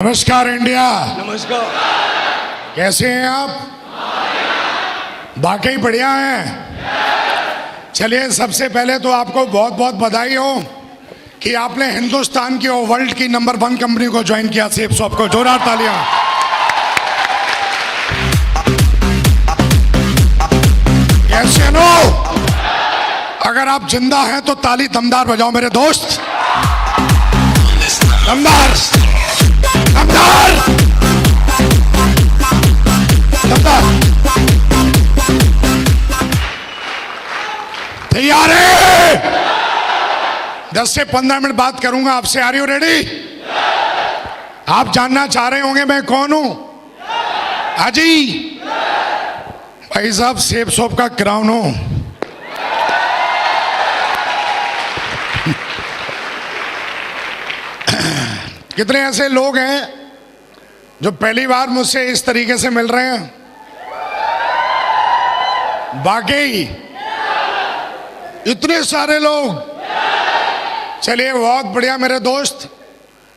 नमस्कार इंडिया। नमस्कार। कैसे हैं आप? वाकई बढ़िया हैं। चलिए, सबसे पहले तो आपको बहुत बहुत बधाई हो कि आपने हिंदुस्तान की और वर्ल्ड की नंबर 1 कंपनी को ज्वाइन किया। सेफ शॉप को जोरदार तालियां। कैसे नो? अगर आप जिंदा हैं तो ताली दमदार बजाओ मेरे दोस्त। दमदार दमदार दमदार। तैयार है? 10 से 15 मिनट बात करूंगा आपसे। Are you ready? आप जानना चाह रहे होंगे मैं कौन हूं। हाजी भाई साहब, सेफ शॉप का क्राउन हूं। कितने ऐसे लोग हैं जो पहली बार मुझसे इस तरीके से मिल रहे हैं? वाकई इतने सारे लोग। चलिए, बहुत बढ़िया मेरे दोस्त।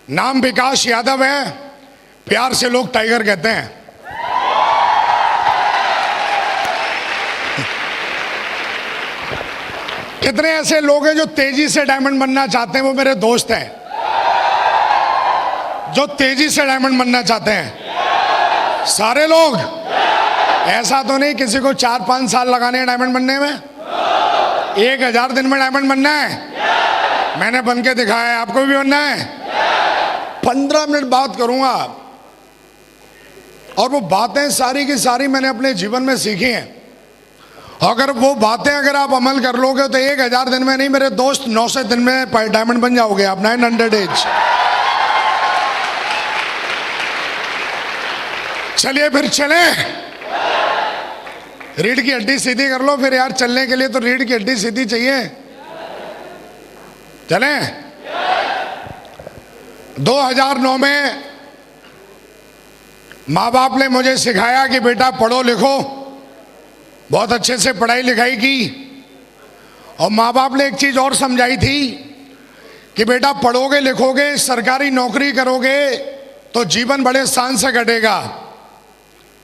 नाम विकास यादव है, प्यार से लोग टाइगर कहते हैं। कितने ऐसे लोग हैं जो तेजी से डायमंड बनना चाहते हैं? वो मेरे दोस्त हैं जो तेजी से डायमंड बनना चाहते हैं। सारे लोग। ऐसा तो नहीं किसी को 4-5 साल लगाने हैं डायमंड बनने में। 1000 दिन में डायमंड बनना है। मैंने बन के दिखाया है, आपको भी बनना है। 15 मिनट बात करूंगा और वो बातें सारी की सारी मैंने अपने जीवन में सीखी हैं। अगर वो बातें अगर आप अमल कर लोगे तो 1000 दिन में नहीं मेरे दोस्त, 900 दिन में डायमंड बन जाओगे आप। 900 डेज। चलिए फिर चले। रीढ़ की हड्डी सीधी कर लो फिर यार। चलने के लिए तो रीढ़ की हड्डी सीधी चाहिए। चले। 2009 में माँ बाप ने मुझे सिखाया कि बेटा पढ़ो लिखो। बहुत अच्छे से पढ़ाई लिखाई की। और माँ बाप ने एक चीज और समझाई थी कि बेटा पढ़ोगे लिखोगे, सरकारी नौकरी करोगे तो जीवन बड़े शान से कटेगा।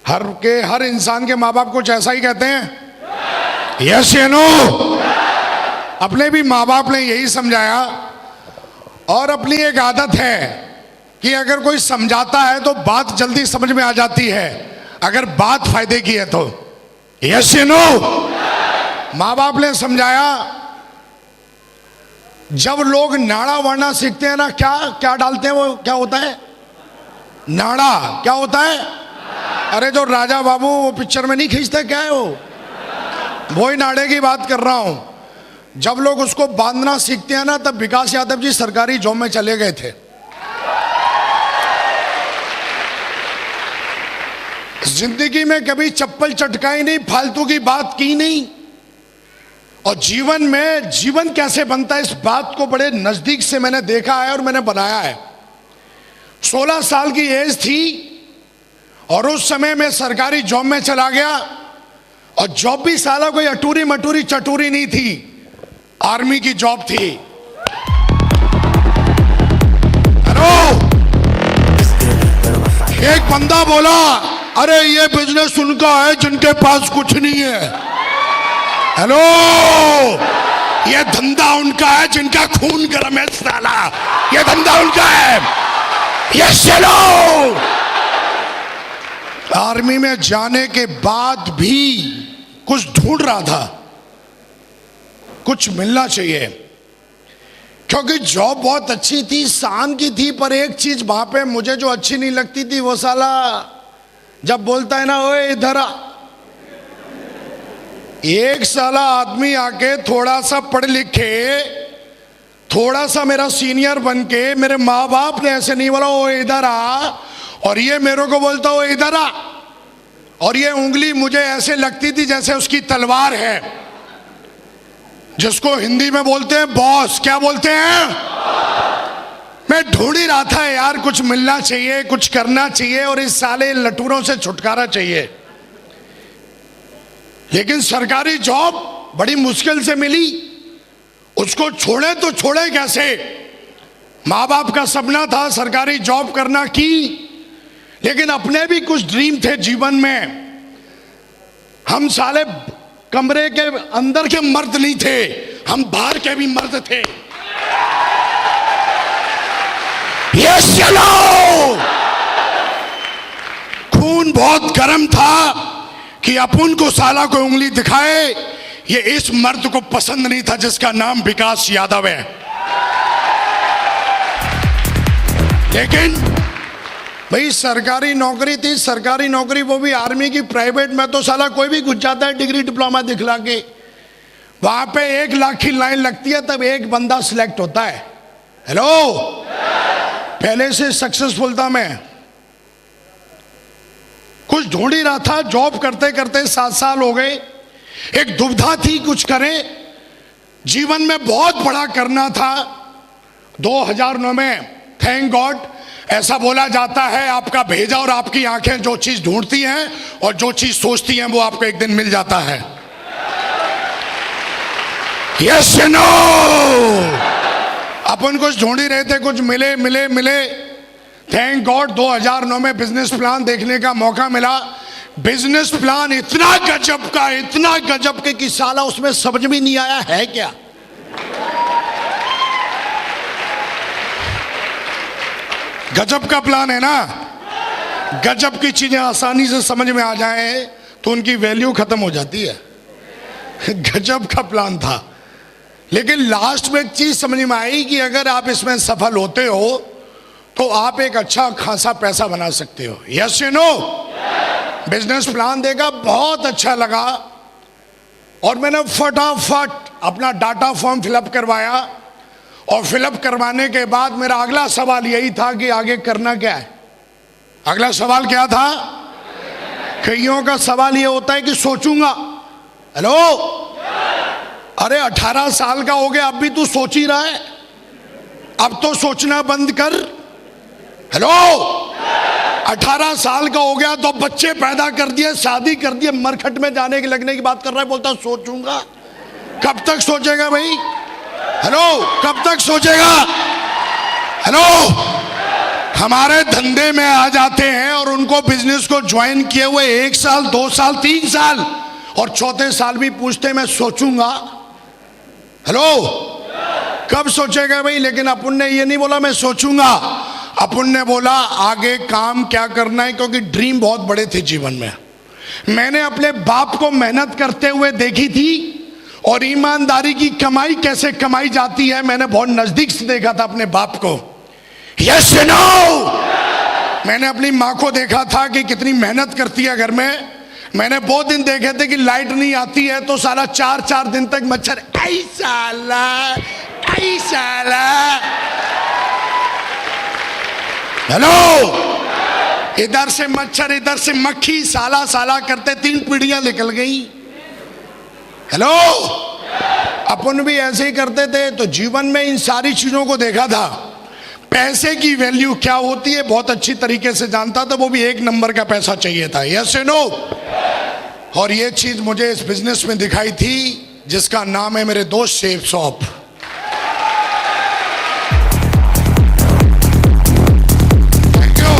हर इंसान के माँ बाप कुछ ऐसा ही कहते हैं। यस या नो? अपने भी माँ बाप ने यही समझाया। और अपनी एक आदत है कि अगर कोई समझाता है तो बात जल्दी समझ में आ जाती है, अगर बात फायदे की है तो। यस या नो? माँ बाप ने समझाया, जब लोग नाड़ा वाड़ा सीखते हैं ना, क्या क्या डालते हैं वो, क्या होता है? नाड़ा। क्या होता है? अरे जो राजा बाबू वो पिक्चर में नहीं खींचते, क्या है वो ही नाड़े की बात कर रहा हूं। जब लोग उसको बांधना सीखते हैं ना, तब विकास यादव जी सरकारी जॉब में चले गए थे। जिंदगी में कभी चप्पल चटकाई नहीं, फालतू की बात की नहीं। और जीवन में जीवन कैसे बनता है इस बात को बड़े नजदीक से मैंने देखा है और मैंने बनाया है। 16 साल की एज थी और उस समय मैं सरकारी जॉब में चला गया। और जॉब भी साला कोई अटूरी मटूरी चटूरी नहीं थी, आर्मी की जॉब थी। हेलो, एक बंदा बोला, अरे ये बिजनेस उनका है जिनके पास कुछ नहीं है। हेलो, ये धंधा उनका है जिनका खून गर्म है साला। ये धंधा उनका है। ये चलो। आर्मी में जाने के बाद भी कुछ ढूंढ रहा था, कुछ मिलना चाहिए। क्योंकि जॉब बहुत अच्छी थी, शान की थी, पर एक चीज वहां पे मुझे जो अच्छी नहीं लगती थी, वो साला जब बोलता है ना, ओए इधर आ। एक साला आदमी आके थोड़ा सा पढ़ लिखे, थोड़ा सा मेरा सीनियर बन के, मेरे माँ बाप ने ऐसे नहीं बोला ओ इधर आ, और ये मेरे को बोलता ओ इधर आ। और ये उंगली मुझे ऐसे लगती थी जैसे उसकी तलवार है, जिसको हिंदी में बोलते हैं बॉस। क्या बोलते हैं? मैं ढूंढ ही रहा था यार, कुछ मिलना चाहिए, कुछ करना चाहिए और इस साले लटूरों से छुटकारा चाहिए। लेकिन सरकारी जॉब बड़ी मुश्किल से मिली। उसको छोड़े तो छोड़े कैसे? माँ बाप का सपना था सरकारी जॉब करना की, लेकिन अपने भी कुछ ड्रीम थे जीवन में। हम साले कमरे के अंदर के मर्द नहीं थे, हम बाहर के भी मर्द थे। यस चलो, खून बहुत गर्म था कि अपन को साला को उंगली दिखाए। ये इस मर्द को पसंद नहीं था जिसका नाम विकास यादव है। लेकिन भाई सरकारी नौकरी थी, सरकारी नौकरी वो भी आर्मी की, प्राइवेट में तो साला कोई भी घुस जाता है डिग्री डिप्लोमा दिखला के। वहां पे 1 लाख की लाइन लगती है, तब एक बंदा सिलेक्ट होता है। हेलो, पहले से सक्सेसफुल था मैं, कुछ ढूंढ ही रहा था, जॉब करते करते 7 साल हो गए। एक दुविधा थी कुछ करें, जीवन में बहुत बड़ा करना था। 2009 में थैंक गॉड, ऐसा बोला जाता है आपका भेजा और आपकी आंखें जो चीज ढूंढती हैं और जो चीज सोचती हैं वो आपको एक दिन मिल जाता है। यस नो, अपन कुछ ढूंढ ही रहे थे, कुछ मिले मिले मिले। थैंक गॉड 2009 में बिजनेस प्लान देखने का मौका मिला। बिजनेस प्लान इतना गजब के कि साला उसमें समझ में नहीं आया है क्या। गजब का प्लान है ना, गजब की चीजें आसानी से समझ में आ जाए तो उनकी वैल्यू खत्म हो जाती है। गजब का प्लान था, लेकिन लास्ट में एक चीज समझ में आई कि अगर आप इसमें सफल होते हो तो आप एक अच्छा खासा पैसा बना सकते हो। Yes you know, business plan देखा, बहुत अच्छा लगा और मैंने फटाफट अपना डाटा फॉर्म फिलअप करवाया। और फिलअप करवाने के बाद मेरा अगला सवाल यही था कि आगे करना क्या है। अगला सवाल क्या था? कईयों का सवाल ये होता है कि सोचूंगा। हेलो, अरे 18 साल का हो गया, अब भी तू सोच ही रहा है? अब तो सोचना बंद कर। हेलो, 18 साल का हो गया तो बच्चे पैदा कर दिए, शादी कर दिए, मरखट में जाने के लगने की बात कर रहा है, बोलता सोचूंगा। कब तक सोचेगा भाई? हेलो, कब तक सोचेगा? हेलो, हमारे धंधे में आ जाते हैं और उनको बिजनेस को ज्वाइन किए हुए 1 साल 2 साल 3 साल और चौथे साल भी पूछते मैं सोचूंगा। हेलो, कब सोचेगा भाई? लेकिन अपन ने ये नहीं बोला मैं सोचूंगा, अपन ने बोला आगे काम क्या करना है, क्योंकि ड्रीम बहुत बड़े थे जीवन में। मैंने अपने बाप को मेहनत करते हुए देखी थी और ईमानदारी की कमाई कैसे कमाई जाती है मैंने बहुत नजदीक से देखा था अपने बाप को। यस नो, मैंने अपनी माँ को देखा था कि कितनी मेहनत करती है घर में। मैंने बहुत दिन देखे थे कि लाइट नहीं आती है तो साला 4-4 दिन तक मच्छर ऐसा। हेलो, इधर से मच्छर इधर से मक्खी, साला करते 3 पीढ़ियां निकल गई। हेलो, अपन भी ऐसे ही करते थे। तो जीवन में इन सारी चीजों को देखा था। पैसे की वैल्यू क्या होती है बहुत अच्छी तरीके से जानता था, वो भी 1 नंबर का पैसा चाहिए था। यस नो, और ये चीज मुझे इस बिजनेस में दिखाई थी जिसका नाम है मेरे दोस्त chef shop. Thank you.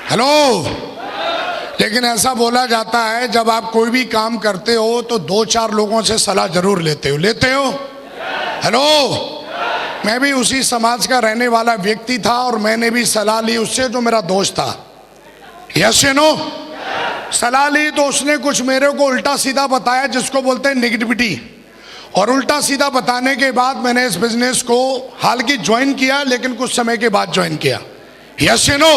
Hello, लेकिन ऐसा बोला जाता है जब आप कोई भी काम करते हो तो 2-4 लोगों से सलाह जरूर लेते हो। हेलो, मैं भी उसी समाज का रहने वाला व्यक्ति था और मैंने भी सलाह ली उससे जो मेरा दोस्त था। यस नो, सलाह ली तो उसने कुछ मेरे को उल्टा सीधा बताया जिसको बोलते हैं नेगेटिविटी। और उल्टा सीधा बताने के बाद मैंने इस बिजनेस को हाल की ज्वाइन किया, लेकिन कुछ समय के बाद ज्वाइन किया। यस नो,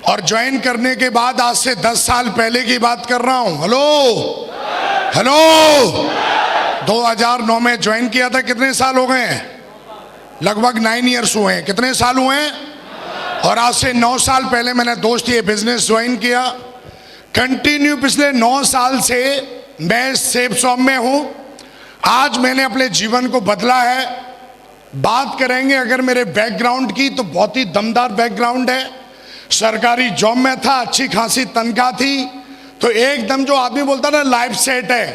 और ज्वाइन करने के बाद आज से 10 साल पहले की बात कर रहा हूं। हेलो, 2009 में ज्वाइन किया था। कितने साल हो गए हैं? लगभग 9 इयर्स हुए हैं। कितने साल हुए हैं? और आज से 9 साल पहले मैंने दोस्त ये बिजनेस ज्वाइन किया। कंटिन्यू पिछले 9 साल से मैं सेफ शॉप में हूं। आज मैंने अपने जीवन को बदला है। बात करेंगे अगर मेरे बैकग्राउंड की तो बहुत ही दमदार बैकग्राउंड है। सरकारी जॉब में था, अच्छी खासी तनख्वाह थी, तो एकदम जो आदमी बोलता ना लाइफ सेट है,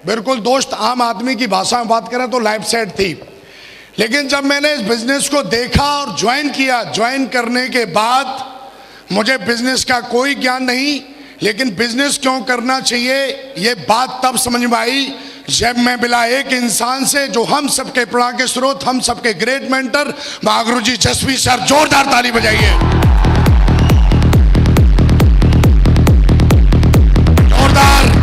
बिल्कुल दोस्त आम आदमी की भाषा में बात करें तो लाइफ सेट थी। लेकिन जब मैंने इस बिजनेस को देखा और ज्वाइन किया, ज्वाइन करने के बाद मुझे बिजनेस का कोई ज्ञान नहीं, लेकिन बिजनेस क्यों करना चाहिए ये बात तब समझ में आई जब मैं मिला एक इंसान से जो हम सबके प्रेरणा के स्रोत, हम सबके ग्रेट मेंटर महागुरुजी जसवी सर। जोरदार ताली बजाइए, जोरदार।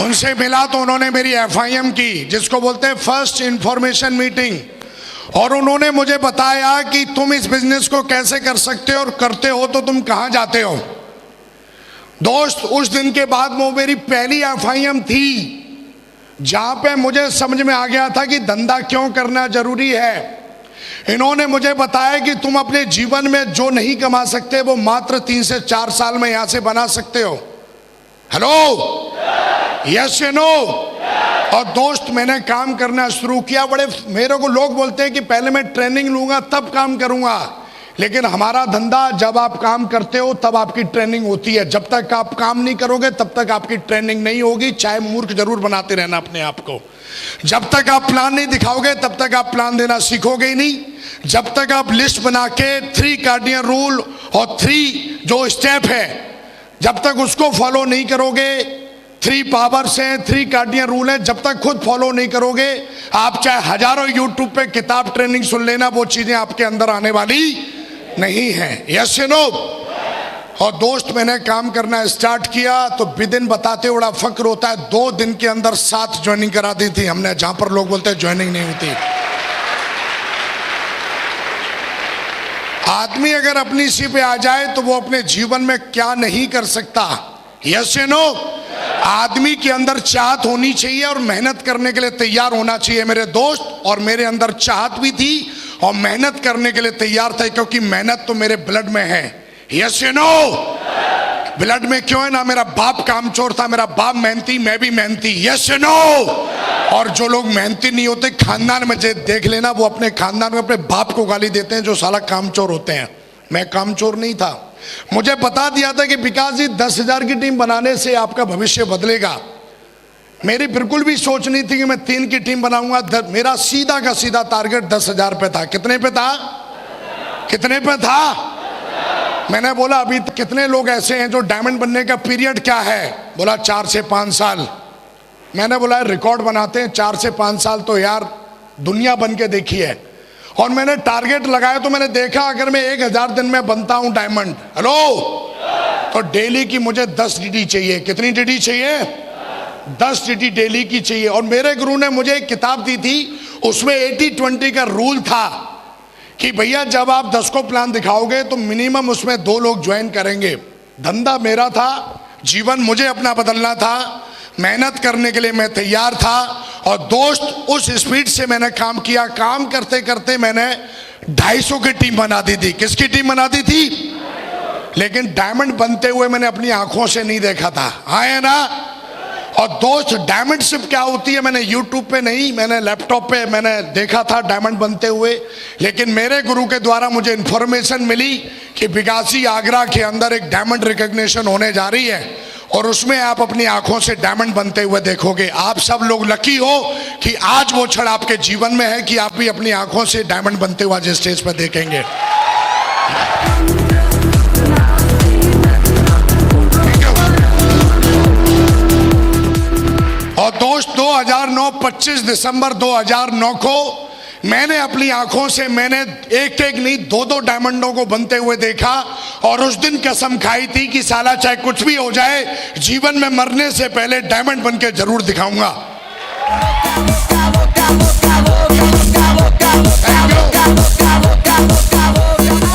उनसे मिला तो उन्होंने मेरी FIM की, जिसको बोलते हैं फर्स्ट इंफॉर्मेशन मीटिंग, और उन्होंने मुझे बताया कि तुम इस बिजनेस को कैसे कर सकते हो और करते हो तो तुम कहां जाते हो। दोस्त, उस दिन के बाद वो मेरी पहली FIM थी जहां पे मुझे समझ में आ गया था कि धंधा क्यों करना जरूरी है। इन्होंने मुझे बताया कि तुम अपने जीवन में जो नहीं कमा सकते वो मात्र 3 से 4 साल में यहां से बना सकते हो। हेलो, यस या नो? और दोस्त, मैंने काम करना शुरू किया। बड़े मेरे को लोग बोलते हैं कि पहले मैं ट्रेनिंग लूंगा तब काम करूंगा, लेकिन हमारा धंधा जब आप काम करते हो तब आपकी ट्रेनिंग होती है। जब तक आप काम नहीं करोगे तब तक आपकी ट्रेनिंग नहीं होगी, चाहे मूर्ख जरूर बनाते रहना अपने आप को। जब तक आप प्लान नहीं दिखाओगे तब तक आप प्लान देना सीखोगे ही नहीं। जब तक आप लिस्ट बना के 3 कार्डियन रूल और 3 जो स्टेप है, जब तक उसको फॉलो नहीं करोगे, 3 पावर्स हैं, 3 कार्डियन रूल है, जब तक खुद फॉलो नहीं करोगे, आप चाहे हजारों यूट्यूब पे किताब ट्रेनिंग सुन लेना, वो चीजें आपके अंदर आने वाली नहीं है। यस या नो? और दोस्त, मैंने काम करना स्टार्ट किया तो विदिन बताते बड़ा फक्र होता है, 2 दिन के अंदर 7 ज्वाइनिंग करा दी थी हमने, जहां पर लोग बोलते हैं ज्वाइनिंग नहीं होती। आदमी अगर अपनी इसी पे आ जाए तो वो अपने जीवन में क्या नहीं कर सकता। यस या नो? आदमी के अंदर चाहत होनी चाहिए और मेहनत करने के लिए तैयार होना चाहिए मेरे दोस्त। और मेरे अंदर चाहत भी थी और मेहनत करने के लिए तैयार था, क्योंकि मेहनत तो मेरे ब्लड में है। यस या नो? ब्लड में क्यों है ना? मेरा बाप कामचोर था, मेरा बाप मेहनती, मैं भी मेहनती। यस या नो? और जो लोग मेहनती नहीं होते खानदान में देख लेना, वो अपने खानदान में अपने बाप को गाली देते हैं जो साला कामचोर होते हैं। मैं कामचोर नहीं था। मुझे बता दिया था कि विकास जी 10,000 की टीम बनाने से आपका भविष्य बदलेगा। मेरी बिल्कुल भी सोच नहीं थी कि मैं 3 की टीम बनाऊंगा। मेरा सीधा का सीधा टारगेट 10,000 पे था। कितने पे था? कितने पे था? मैंने बोला अभी कितने लोग ऐसे हैं जो डायमंड बनने का पीरियड क्या है? बोला 4 से 5 साल। मैंने बोला रिकॉर्ड बनाते हैं, 4 से 5 साल तो यार दुनिया बन के देखी है। और मैंने टारगेट लगाया तो मैंने देखा अगर मैं 1000 दिन में बनता हूं डायमंड, हेलो, तो डेली की मुझे 10 DD चाहिए। कितनी DD चाहिए? 10 DD डेली की चाहिए। और मेरे गुरु ने मुझे एक किताब दी थी, उसमें 80-20 का रूल था कि भैया जब आप 10 को प्लान दिखाओगे तो मिनिमम उसमें 2 लोग ज्वाइन करेंगे। धंधा मेरा था, जीवन मुझे अपना बदलना था, मेहनत करने के लिए मैं तैयार था। और दोस्त, उस स्पीड से मैंने काम किया। काम करते करते मैंने 250 की टीम बना दी थी। किसकी टीम बना दी थी? लेकिन डायमंड बनते हुए मैंने अपनी आंखों से नहीं देखा था। आए ना? और दोस्त, डायमंडशिप क्या होती है मैंने यूट्यूब पे नहीं, मैंने लैपटॉप पे मैंने देखा था डायमंड बनते हुए। लेकिन मेरे गुरु के द्वारा मुझे इंफॉर्मेशन मिली कि विकासी आगरा के अंदर एक डायमंड रिकॉग्निशन होने जा रही है और उसमें आप अपनी आंखों से डायमंड बनते हुए देखोगे। आप सब लोग लकी हो कि आज वो क्षण आपके जीवन में है कि आप भी अपनी आंखों से डायमंड बनते हुए आज स्टेज पर देखेंगे। और दोस्त, 2009 25 दिसंबर 2009 को मैंने अपनी आंखों से मैंने एक नहीं 2 डायमंडों को बनते हुए देखा। और उस दिन कसम खाई थी कि साला चाहे कुछ भी हो जाए, जीवन में मरने से पहले डायमंड बन के जरूर दिखाऊंगा।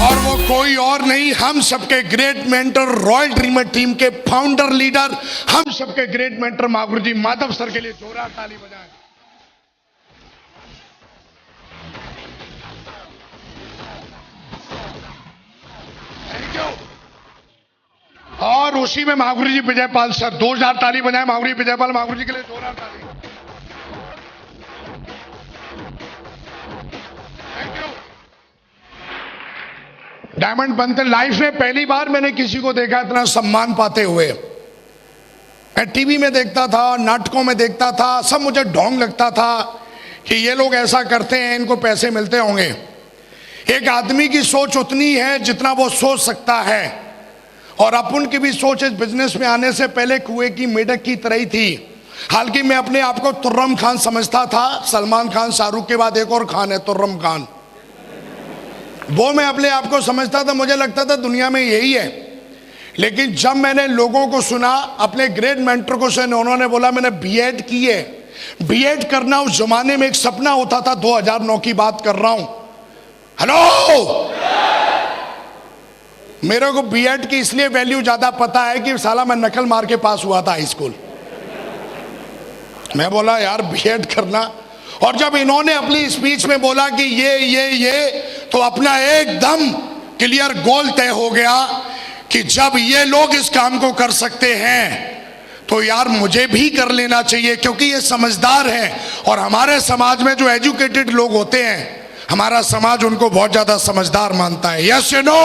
और वो कोई और नहीं, हम सबके great mentor, royal dreamer team के फाउंडर लीडर, हम सबके ग्रेट मेंटर महागुरुजी माधव सर के लिए जोरदार ताली बजाएं। और उसी में महागुरुजी विजयपाल सर, 2000 ताली बजाएं महागुरुजी विजयपाल, महागुरुजी के लिए जोरदार ताली। Thank you. डायमंड बनते लाइफ में पहली बार मैंने किसी को देखा इतना सम्मान पाते हुए। मैं टीवी में देखता था, नाटकों में देखता था, सब मुझे ढोंग लगता था कि ये लोग ऐसा करते हैं, इनको पैसे मिलते होंगे। एक आदमी की सोच उतनी है जितना वो सोच सकता है, और अपन की भी सोच इस बिजनेस में आने से पहले कुएं की मेढक की तरह ही थी। हालांकि मैं अपने आप को तुर्रम खान समझता था। सलमान खान, शाहरुख के बाद एक और खान है, तुर्रम खान। वो मैं अपने आप को समझता था, मुझे लगता था दुनिया में यही है। लेकिन जब मैंने लोगों को सुना, अपने ग्रेट मेंटर को सुना, उन्होंने बोला मैंने बीएड की है। बीएड करना उस जमाने में एक सपना होता था। 2009 की बात कर रहा हूं। हेलो, मेरे को बीएड की इसलिए वैल्यू ज्यादा पता है कि साला मैं नकल मार के पास हुआ था हाई स्कूल। मैं बोला यार बीएड करना, और जब इन्होंने अपनी स्पीच में बोला कि ये तो अपना एकदम क्लियर गोल तय हो गया कि जब ये लोग इस काम को कर सकते हैं तो यार मुझे भी कर लेना चाहिए, क्योंकि ये समझदार हैं। और हमारे समाज में जो एजुकेटेड लोग होते हैं, हमारा समाज उनको बहुत ज्यादा समझदार मानता है। यस या नो?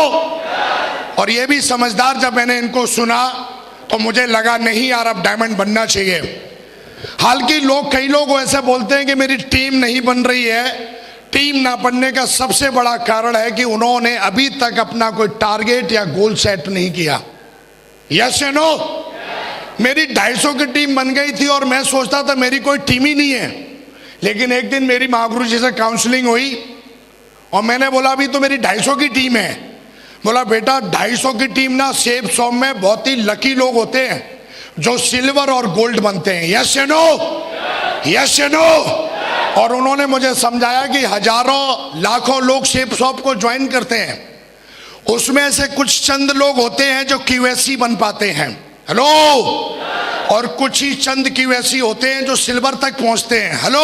और ये भी समझदार। जब मैंने इनको सुना तो मुझे लगा नहीं यार, अब डायमंड बनना चाहिए। हालांकि कई लोग ऐसे बोलते हैं कि मेरी टीम नहीं बन रही है। टीम ना बनने का सबसे बड़ा कारण है कि उन्होंने अभी तक अपना कोई टारगेट या गोल सेट नहीं किया। यस या नो? मेरी 250 की टीम बन गई थी और मैं सोचता था मेरी कोई टीम ही नहीं है। लेकिन एक दिन मेरी महागुरु जी से काउंसलिंग हुई और मैंने बोला अभी तो मेरी 250 की टीम है। बोला बेटा 250 की टीम ना, सेब सॉम में बहुत ही लकी लोग होते हैं जो सिल्वर और गोल्ड बनते हैं। यस या नो? यस या नो? और उन्होंने मुझे समझाया कि हजारों लाखों लोग शेप शॉप को ज्वाइन करते हैं, उसमें से कुछ चंद लोग होते हैं जो क्यूएससी बन पाते हैं। हेलो? और कुछ ही चंद क्यूएससी होते हैं जो सिल्वर तक पहुंचते हैं। हेलो?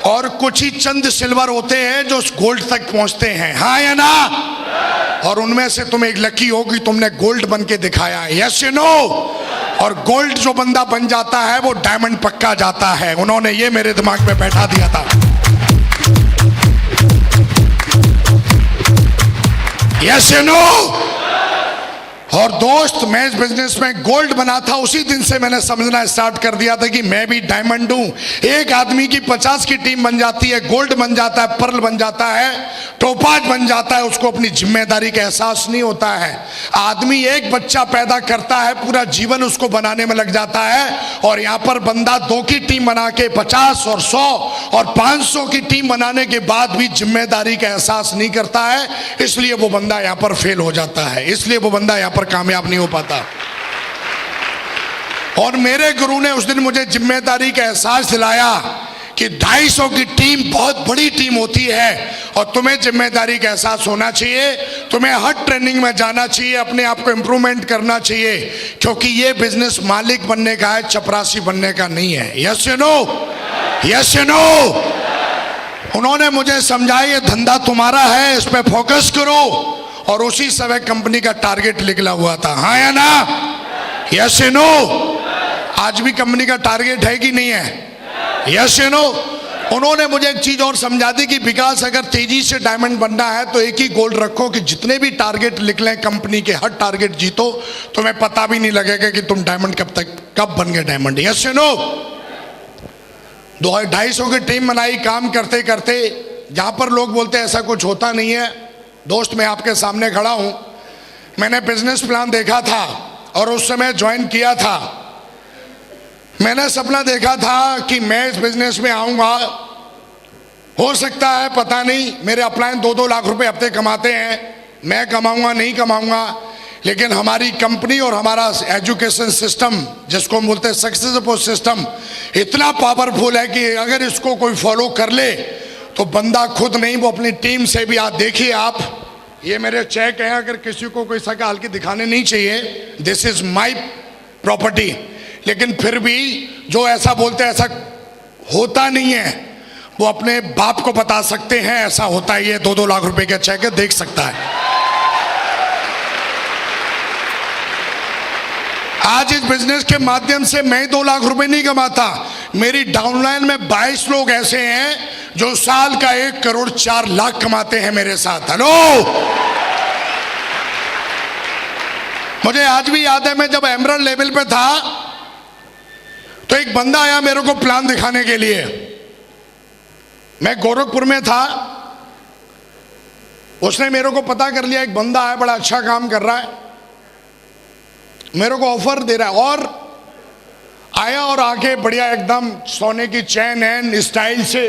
और कुछ ही चंद सिल्वर होते हैं जो गोल्ड तक पहुंचते हैं। हाँ या ना? और उनमें से तुम एक लकी हो कि तुमने गोल्ड बन के दिखाया है। यस या नो? और गोल्ड जो बंदा बन जाता है वो डायमंड पक्का जाता है। उन्होंने ये मेरे दिमाग में बैठा दिया था। यस या नो? और दोस्त, मैं इस बिजनेस में गोल्ड बना था, उसी दिन से मैंने समझना स्टार्ट कर दिया था कि मैं भी डायमंड हूं। एक आदमी की 50 की टीम बन जाती है, गोल्ड बन जाता है, पर्ल बन जाता है, टोपाज बन जाता है, उसको अपनी जिम्मेदारी का एहसास नहीं होता है। आदमी एक बच्चा पैदा करता है, पूरा जीवन उसको बनाने में लग जाता है। और यहाँ पर बंदा 2 की टीम बना के 50 और 100 और 500 की टीम बनाने के बाद भी जिम्मेदारी का एहसास नहीं करता है, इसलिए वो बंदा यहाँ पर फेल हो जाता है, इसलिए वो बंदा यहाँ पर कामयाब नहीं हो पाता। और मेरे गुरु ने उस दिन मुझे जिम्मेदारी का एहसास दिलाया कि 250 की टीम बहुत बड़ी टीम होती है और तुम्हें जिम्मेदारी का एहसास होना चाहिए। तुम्हें हर ट्रेनिंग में जाना चाहिए, अपने आप को इंप्रूवमेंट करना चाहिए, क्योंकि ये बिजनेस मालिक बनने का है, चपरासी बनने का नहीं है। यस या नो? यस या नो? उन्होंने मुझे समझाया ये धंधा तुम्हारा है, इस पे फोकस करो। और उसी समय कंपनी का टारगेट निकला हुआ था। हाँ या ना? यस या नो? आज भी कंपनी का टारगेट है कि नहीं है? यस या नो? उन्होंने मुझे एक चीज और समझा दी कि विकास, अगर तेजी से डायमंड बनना है तो एक ही गोल रखो कि जितने भी टारगेट निकले कंपनी के, हर टारगेट जीतो, तुम्हें पता भी नहीं लगेगा कि तुम डायमंड कब बन गए डायमंड। यस या नो? 250 की टीम बनाई, काम करते करते, जहां पर लोग बोलते हैं ऐसा कुछ होता नहीं है। दोस्त, मैं आपके सामने खड़ा हूं, मैंने बिजनेस प्लान देखा था और उस समय ज्वाइन किया था। मैंने सपना देखा था कि मैं इस बिजनेस में आऊंगा, हो सकता है पता नहीं, मेरे अपलाइन 2-2 लाख रुपए हफ्ते कमाते हैं, मैं कमाऊंगा नहीं कमाऊंगा, लेकिन हमारी कंपनी और हमारा एजुकेशन सिस्टम, जिसको हम बोलते हैं सक्सेसफुल सिस्टम, इतना पावरफुल है कि अगर इसको कोई फॉलो कर ले तो बंदा खुद नहीं, वो अपनी टीम से भी। आप देखिए, आप ये मेरे चेक हैं, अगर किसी को कोई सका हल्की दिखाने नहीं चाहिए, दिस इज माई प्रॉपर्टी, लेकिन फिर भी जो ऐसा बोलते हैं ऐसा होता नहीं है, वो अपने बाप को बता सकते हैं ऐसा होता है। ये 2-2 लाख रुपए का चेक है, देख सकता है। आज इस बिजनेस के माध्यम से मैं 2 लाख रुपए नहीं कमाता, मेरी डाउनलाइन में 22 लोग ऐसे हैं जो साल का 1 करोड़ 4 लाख कमाते हैं मेरे साथ। हेलो? मुझे आज भी याद है, मैं जब एमरल्ड लेवल पे था तो एक बंदा आया मेरे को प्लान दिखाने के लिए। मैं गोरखपुर में था, उसने मेरे को पता कर लिया एक बंदा है बड़ा अच्छा काम कर रहा है, मेरे को ऑफर दे रहा है। और आया और आके बढ़िया एकदम सोने की चैन एन स्टाइल से,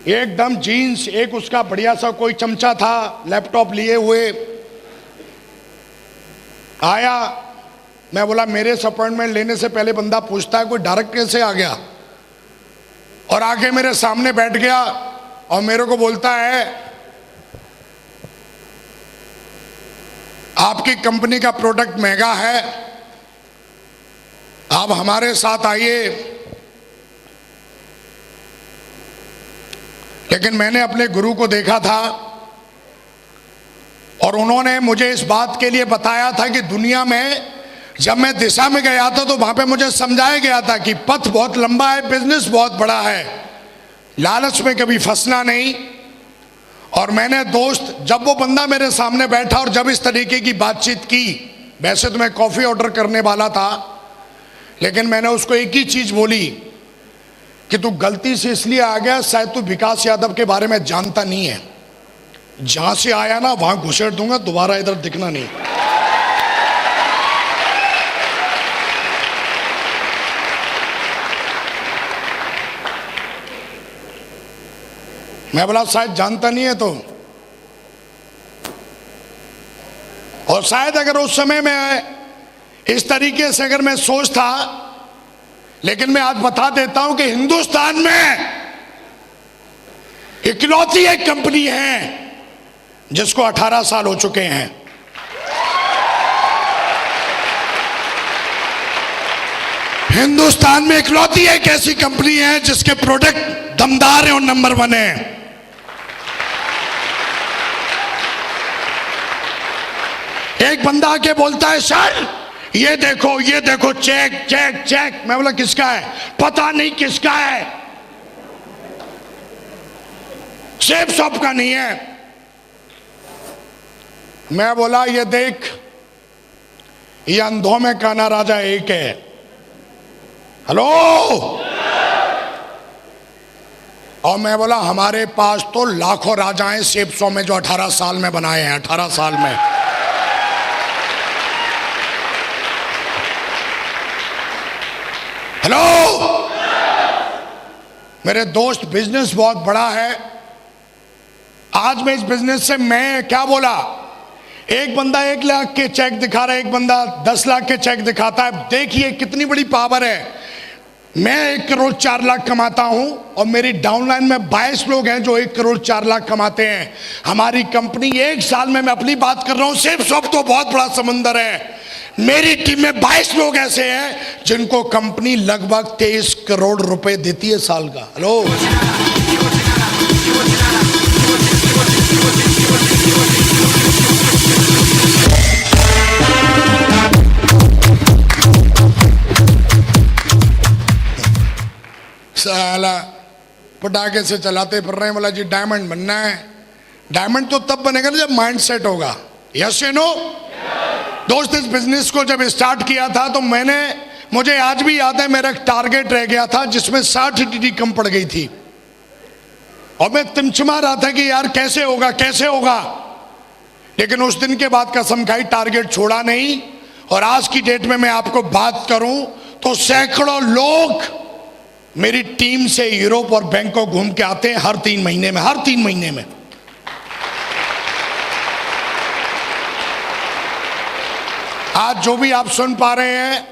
एकदम जीन्स, एक उसका बढ़िया सा कोई चमचा था लैपटॉप लिए हुए आया। मैं बोला मेरे से अपॉइंटमेंट लेने से पहले बंदा पूछता है कोई डायरेक्ट कैसे आ गया, और आके मेरे सामने बैठ गया और मेरे को बोलता है आपकी कंपनी का प्रोडक्ट महंगा है, आप हमारे साथ आइए। लेकिन मैंने अपने गुरु को देखा था और उन्होंने मुझे इस बात के लिए बताया था कि दुनिया में जब मैं दिशा में गया था तो वहां पे मुझे समझाया गया था कि पथ बहुत लंबा है, बिजनेस बहुत बड़ा है, लालच में कभी फंसना नहीं। और मैंने दोस्त, जब वो बंदा मेरे सामने बैठा और जब इस तरीके की बातचीत की, वैसे तो मैं कॉफी ऑर्डर करने वाला था, लेकिन मैंने उसको एक ही चीज बोली कि तू गलती से इसलिए आ गया, शायद तू विकास यादव के बारे में जानता नहीं है, जहां से आया ना वहां घुसेड़ दूंगा, दोबारा इधर दिखना नहीं। मैं बोला शायद जानता नहीं है तो, और शायद अगर उस समय में इस तरीके से अगर मैं सोचता, लेकिन मैं आज बता देता हूं कि हिंदुस्तान में इकलौती एक कंपनी है जिसको 18 साल हो चुके हैं। हिंदुस्तान में इकलौती एक ऐसी कंपनी है जिसके प्रोडक्ट दमदार है और नंबर 1 है। एक बंदा आके बोलता है सर ये देखो चेक चेक चेक। मैं बोला किसका है? पता नहीं किसका है, सेफ शॉप का नहीं है। मैं बोला ये देख, ये अंधों में काना राजा एक है। हेलो। और मैं बोला हमारे पास तो लाखों राजाएं सेफ शॉप में जो 18 साल में बनाए हैं, 18 साल में। हेलो। मेरे दोस्त, बिजनेस बहुत बड़ा है। आज मैं इस बिजनेस से मैं क्या बोला, एक बंदा 1 लाख के चेक दिखा रहा है, एक बंदा 10 लाख के चेक दिखाता है। देखिए कितनी बड़ी पावर है। मैं 1 करोड़ 4 लाख कमाता हूं और मेरी डाउनलाइन में 22 लोग हैं जो 1 करोड़ 4 लाख कमाते हैं। हमारी कंपनी 1 साल में, मैं अपनी बात कर रहा हूं, सिर्फ सब तो बहुत बड़ा समंदर है। मेरी टीम में 22 लोग ऐसे हैं जिनको कंपनी लगभग 23 करोड़ रुपए देती है साल का। हेलो। साला पटाखे से चलाते फिर रहे हैं, बोला जी डायमंड बनना है। डायमंड तो तब बनेगा ना जब माइंड सेट होगा। यस या नो? दोस्त, इस बिजनेस को जब स्टार्ट किया था तो मुझे आज भी याद है, मेरा एक टारगेट रह गया था जिसमें 60 टीडी कम पड़ गई थी और मैं तिमचमा रहा था कि यार कैसे होगा कैसे होगा। लेकिन उस दिन के बाद कसम खाई, टारगेट छोड़ा नहीं। और आज की डेट में मैं आपको बात करूं तो सैकड़ों लोग मेरी टीम से यूरोप और बैंकॉक घूम के आते हैं हर 3 महीने में, हर 3 महीने में। आज जो भी आप सुन पा रहे हैं,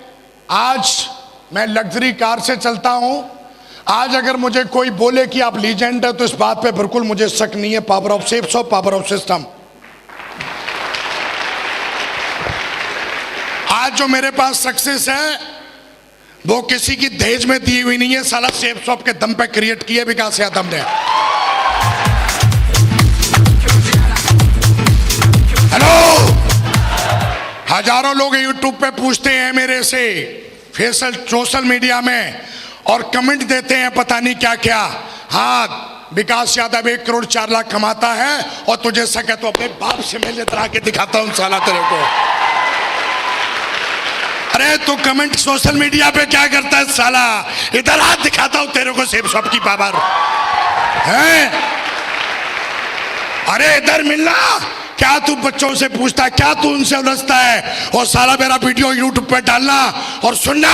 आज मैं लग्जरी कार से चलता हूं। आज अगर मुझे कोई बोले कि आप लीजेंड है तो इस बात पे बिल्कुल मुझे शक नहीं है। पावर ऑफ सेफ्स और पावर ऑफ सिस्टम। आज जो मेरे पास सक्सेस है वो किसी की दहेज में दी हुई नहीं है, साला सेफ शॉप के दम पे क्रिएट किए विकास यादव ने। हेलो। हजारों लोग यूट्यूब पे पूछते हैं मेरे से, सोशल मीडिया में, और कमेंट देते हैं पता नहीं क्या क्या। हाँ, विकास यादव 1 करोड़ 4 लाख कमाता है और तुझे सके तो अपने बाप से मिलने तरह के दिखाता हूं साला तेरे को। अरे तू कमेंट सोशल मीडिया पे क्या करता है साला? इधर हाथ दिखाता हूं तेरे को सेब शॉप की पावर है। अरे इधर मिलना। क्या तू बच्चों से पूछता है? क्या तू उनसे उलझता है? और साला मेरा वीडियो यूट्यूब पे डालना और सुनना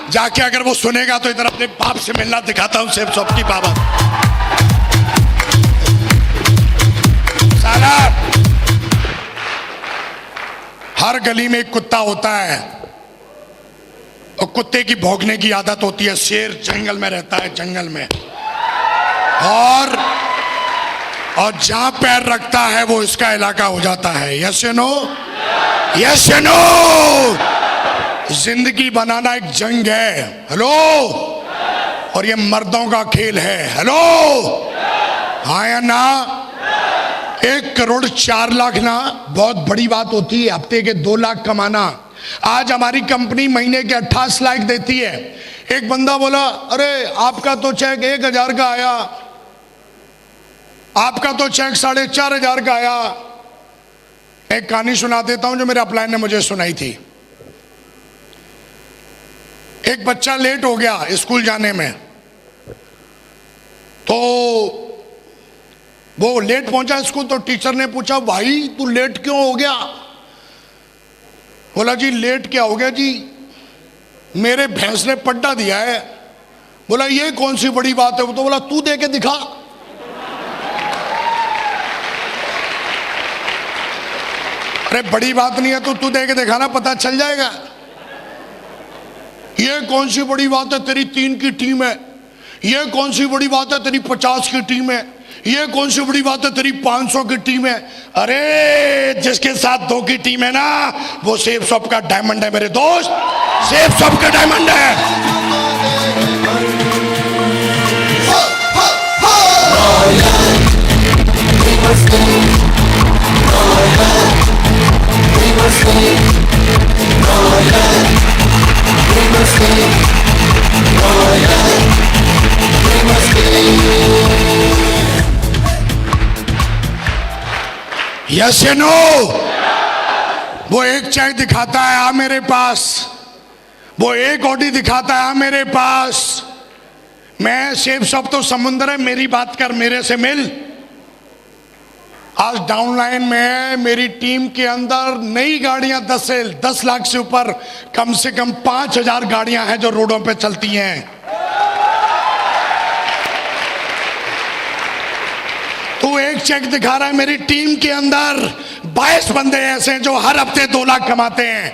जाके। अगर वो सुनेगा तो इधर अपने बाप से मिलना। दिखाता हूं सेब शॉप की पावर साला। हर गली में एक कुत्ता होता है और कुत्ते की भौंकने की आदत होती है। शेर जंगल में रहता है, जंगल में, और जहां पैर रखता है वो इसका इलाका हो जाता है। यस या नो? यस या नो? जिंदगी बनाना एक जंग है। हेलो? और ये मर्दों का खेल है। हेलो? हाँ या ना? 1,04,00,000 ना बहुत बड़ी बात होती है। हफ्ते के 2 लाख कमाना। आज हमारी कंपनी महीने के 28 लाख देती है। एक बंदा बोला, अरे आपका तो चेक 1,000 का आया, आपका तो चेक 4,500 का आया। एक कहानी सुना देता हूं जो मेरे अपलाइन ने मुझे सुनाई थी। एक बच्चा लेट हो गया स्कूल जाने में, तो वो लेट पहुंचा स्कूल। तो टीचर ने पूछा, भाई तू लेट क्यों हो गया? बोला, जी लेट क्या हो गया जी, मेरे भैंस ने पट्टा दिया है। बोला, ये कौन सी बड़ी बात है? वो तो बोला, तू दे के दिखा। अरे बड़ी बात नहीं है तो तू दे के दिखाना, पता चल जाएगा। ये कौन सी बड़ी बात है, तेरी 3 की टीम है। ये कौन सी बड़ी बात है, तेरी 50 की टीम है। ये कौन सी बड़ी बात है, तेरी 500 की टीम है। अरे जिसके साथ 2 की टीम है ना, वो सेब शॉप का डायमंड है मेरे दोस्त। सेब शॉप का डायमंड है। यस या नो? वो एक चेक दिखाता है, आ मेरे पास। वो एक ऑडी दिखाता है, आ मेरे पास। मैं सेब शॉप तो समुंदर है, मेरी बात कर, मेरे से मिल। आज डाउनलाइन में मेरी टीम के अंदर नई गाड़ियां 10 लाख से ऊपर, कम से कम 5,000 गाड़ियां हैं जो रोडों पे चलती हैं। तू एक चेक दिखा रहा है, मेरी टीम के अंदर 22 बंदे ऐसे हैं जो हर हफ्ते 2 लाख कमाते हैं।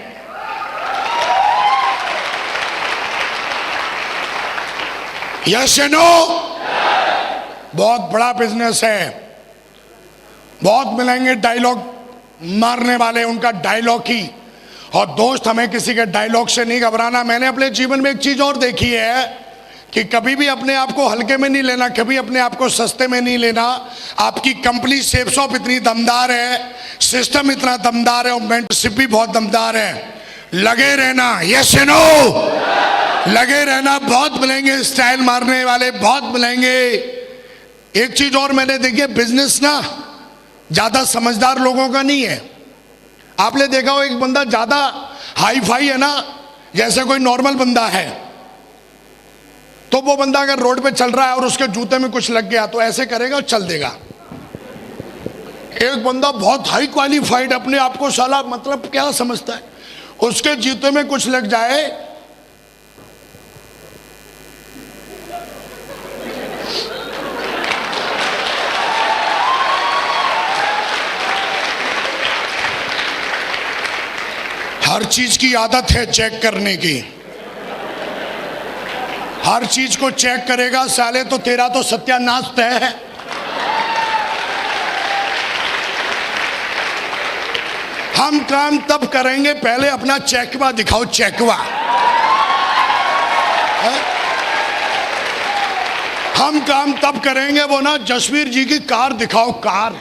यस या नो? बहुत बड़ा बिजनेस है। बहुत मिलेंगे डायलॉग मारने वाले, उनका डायलॉग ही। और दोस्त, हमें किसी के डायलॉग से नहीं घबराना। मैंने अपने जीवन में एक चीज और देखी है कि कभी भी अपने आप को हल्के में नहीं लेना, कभी अपने आप को सस्ते में नहीं लेना। आपकी कंपनी सेब शॉप इतनी दमदार है, सिस्टम इतना दमदार है और मेंटरशिप भी बहुत दमदार है। लगे रहना। यस या नो? लगे रहना। बहुत मिलेंगे स्टाइल मारने वाले, बहुत मिलेंगे। एक चीज और मैंने देखी है, बिजनेस ना ज्यादा समझदार लोगों का नहीं है। आपने देखा हो, एक बंदा ज्यादा हाई फाई है ना, जैसे कोई नॉर्मल बंदा है, तो वो बंदा अगर रोड पे चल रहा है और उसके जूते में कुछ लग गया तो ऐसे करेगा और चल देगा। एक बंदा बहुत हाई क्वालिफाइड, अपने आप को साला मतलब क्या समझता है, उसके जूते में कुछ लग जाए हर चीज की आदत है चेक करने की। हर चीज को चेक करेगा साले तो तेरा तो सत्यानाश तय है। हम काम तब करेंगे, पहले अपना चेकवा दिखाओ, चेकवा। हम काम तब करेंगे, वो ना जसवीर जी की कार दिखाओ, कार।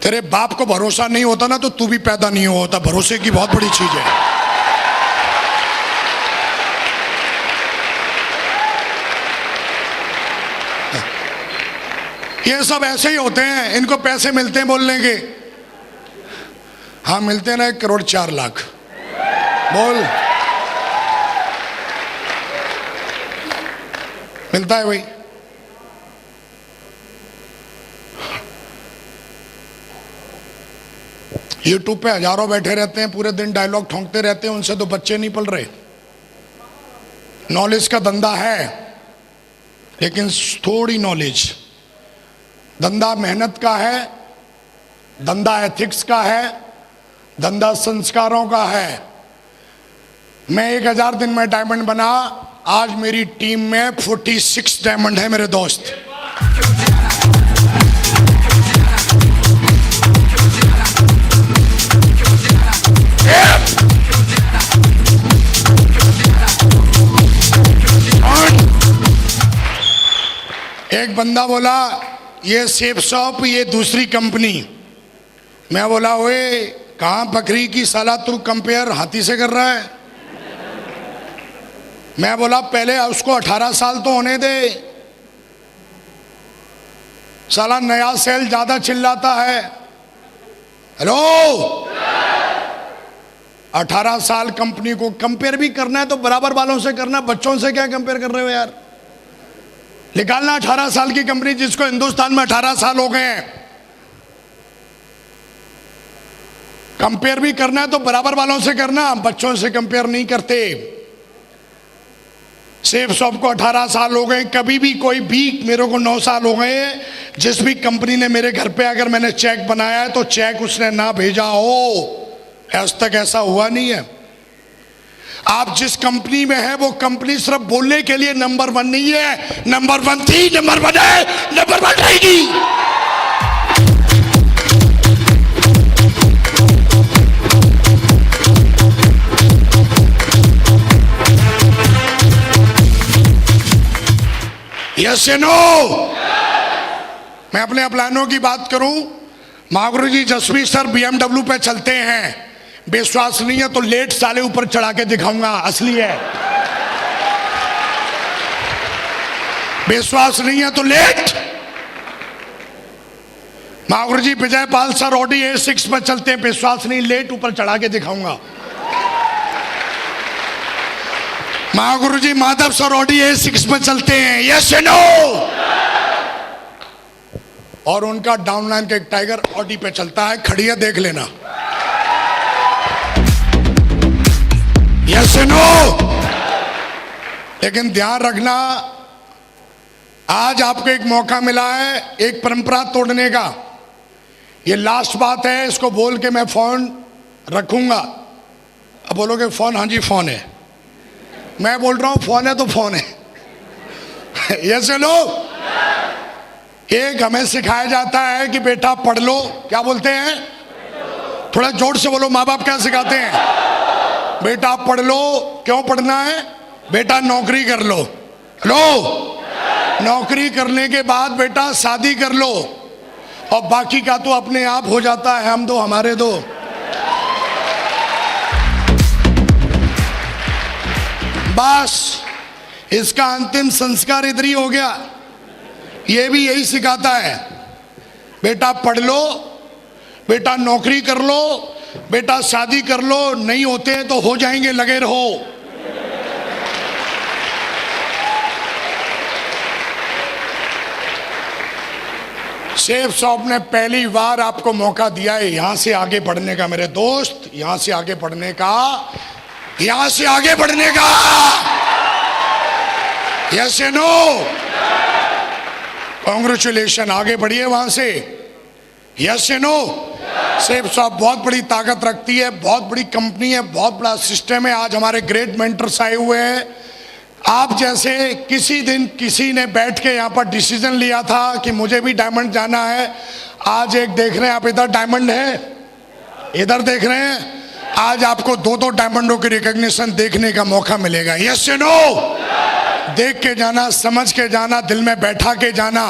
तेरे बाप को भरोसा नहीं होता ना तो तू भी पैदा नहीं होता। भरोसे की बहुत बड़ी चीज है। ये सब ऐसे ही होते हैं, इनको पैसे मिलते हैं बोलने के। हाँ मिलते हैं ना, 1,04,00,000 बोल, मिलता है भाई। यूट्यूब पे हजारों बैठे रहते हैं, पूरे दिन डायलॉग ठोंकते रहते हैं, उनसे तो बच्चे नहीं पल रहे। नॉलेज का धंधा है, लेकिन थोड़ी नॉलेज। धंधा मेहनत का है, धंधा एथिक्स का है, धंधा संस्कारों का है। मैं 1000 दिन में डायमंड बना, आज मेरी टीम में 46 डायमंड है मेरे दोस्त। एक बंदा बोला ये सेफ शॉप, ये दूसरी कंपनी। मैं बोला ओए कहां बकरी की साला, तू कंपेयर हाथी से कर रहा है। मैं बोला पहले उसको 18 साल तो होने दे, साला नया सेल ज्यादा चिल्लाता है। हेलो, 18 साल कंपनी को कंपेयर भी करना है तो बराबर वालों से करना, बच्चों से क्या कंपेयर कर रहे हो यार। निकालना 18 साल की कंपनी जिसको हिंदुस्तान में 18 साल हो गए हैं। कंपेयर भी करना है तो बराबर वालों से करना, बच्चों से कंपेयर नहीं करते। सेफ शॉप को 18 साल हो गए, कभी भी कोई भी, मेरे को 9 साल हो गए। जिस भी कंपनी ने मेरे घर पे अगर मैंने चेक बनाया है तो चेक उसने ना भेजा हो, आज तक ऐसा हुआ नहीं है। आप जिस कंपनी में है वो कंपनी सिर्फ बोलने के लिए नंबर 1 नहीं है, नंबर 1 थी, नंबर 1 है, नंबर 1 रहेगी। यस या नो? मैं अपने प्लानों की बात करूं, महागुरु जी जसवीर सर BMW पे चलते हैं, विश्वास नहीं है तो लेट साले ऊपर चढ़ा के दिखाऊंगा, असली है। विश्वास नहीं है तो लेट। महागुरु जी Vijay Pal sir Audi A6 पर चलते हैं, विश्वास नहीं, लेट ऊपर चढ़ा के दिखाऊंगा। महागुरु जी माधव सर ऑडी A6 पर चलते हैं, यस या नो? और उनका डाउनलाइन का एक टाइगर ऑडी पे चलता है, खड़ी है, देख लेना। यस या नो? लेकिन ध्यान रखना, आज आपको एक मौका मिला है एक परंपरा तोड़ने का। ये लास्ट बात है, इसको बोल के मैं फोन रखूंगा। अब बोलोगे फोन, हाँ जी फोन है। मैं बोल रहा हूं फोन है तो फोन है। यस या नो? एक हमें सिखाया जाता है कि बेटा पढ़ लो, क्या बोलते हैं? थोड़ा जोर से बोलो, माँ बाप क्या सिखाते हैं? बेटा पढ़ लो। क्यों पढ़ना है? बेटा नौकरी कर लो। लो, नौकरी करने के बाद बेटा शादी कर लो, और बाकी का तो अपने आप हो जाता है, हम दो हमारे दो। बस इसका अंतिम संस्कार इधर ही हो गया। ये भी यही सिखाता है, बेटा पढ़ लो, बेटा नौकरी कर लो, बेटा शादी कर लो, नहीं होते हैं तो हो जाएंगे, लगे रहो। सेफ शॉप ने पहली बार आपको मौका दिया है यहां से आगे बढ़ने का मेरे दोस्त, यहां से आगे बढ़ने का, यहां से आगे बढ़ने का। यस या नो? कांग्रेचुलेशन, आगे बढ़िए वहां से। यस या नो? सेफ शॉप बहुत बड़ी ताकत रखती है, बहुत बड़ी कंपनी है, बहुत बड़ा सिस्टम है। आज हमारे ग्रेट मेंटर्स आए हुए हैं। आप जैसे किसी दिन किसी ने बैठ के यहाँ पर डिसीजन लिया था कि मुझे भी डायमंड जाना है, आज एक देख रहे हैं आप, इधर डायमंड है, इधर देख रहे हैं, आज आपको 2-2 डायमंडों की रिकॉग्निशन देखने का मौका मिलेगा। यस या नो? देख के जाना, समझ के जाना, दिल में बैठा के जाना,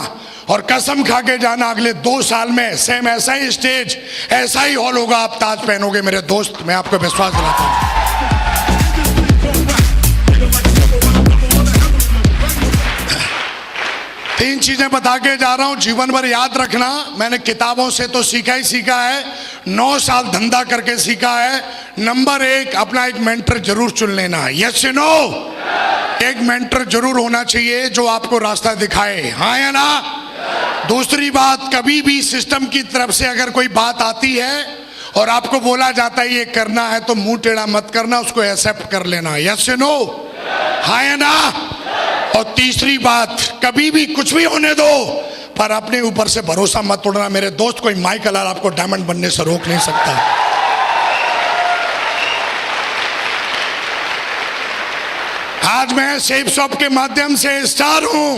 और कसम खा के जाना अगले 2 साल में सेम ऐसा ही स्टेज, ऐसा ही हॉल होगा, आप ताज पहनोगे मेरे दोस्त, मैं आपको विश्वास दिलाता हूं। तीन चीजें बता के जा रहा हूं, जीवन भर याद रखना। मैंने किताबों से तो सीखा ही सीखा है, 9 साल धंधा करके सीखा है। नंबर 1, अपना एक मेंटर जरूर चुन लेना। यस या नो? एक मेंटर जरूर होना चाहिए जो आपको रास्ता दिखाए, हाँ या ना? दूसरी बात, कभी भी सिस्टम की तरफ से अगर कोई बात आती है और आपको बोला जाता है ये करना है, तो मुंह टेढ़ा मत करना, उसको एक्सेप्ट कर लेना। यस या नो? हाँ या ना? और तीसरी बात, कभी भी कुछ भी होने दो, पर अपने ऊपर से भरोसा मत तोड़ना। मेरे दोस्त, कोई माइकल आपको डायमंड बनने से रोक नहीं सकता। आज मैं सेफ शॉप के माध्यम से स्टार हूं।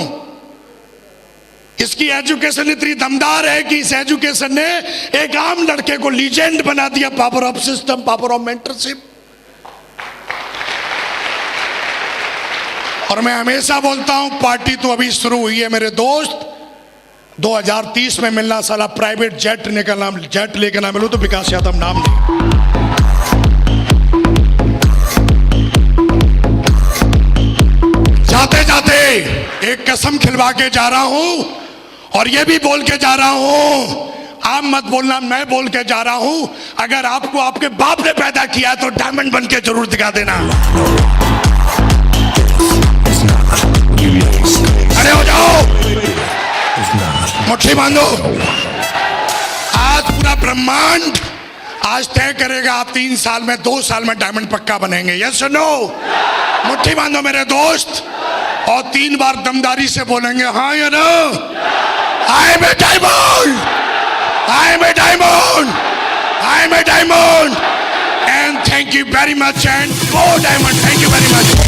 इसकी एजुकेशन इतनी दमदार है कि इस एजुकेशन ने एक आम लड़के को लीजेंड बना दिया। Power of system, power of mentorship. और मैं हमेशा बोलता हूं, पार्टी तो अभी शुरू हुई है मेरे दोस्त। 2030 में मिलना, साला प्राइवेट जेट निकलना, जेट लेकर ना मिलूं तो विकास यादव नाम नहीं। जाते जाते एक कसम खिलवा के जा रहा हूं, और ये भी बोल के जा रहा हूं, आप मत बोलना, मैं बोल के जा रहा हूं, अगर आपको आपके बाप ने पैदा किया तो डायमंड बन के जरूर दिखा देना। खड़े हो जाओ, मुट्ठी बांधो। आज पूरा ब्रह्मांड आज तय करेगा, आप 3 साल में, 2 साल में डायमंड पक्का बनेंगे। यस और नो? मुट्ठी बांधो मेरे दोस्त, और 3 बार दमदारी से बोलेंगे, हाँ या ना? I am a diamond, I am a diamond, I am a diamond. And thank you very much, and go diamond. Thank you very much.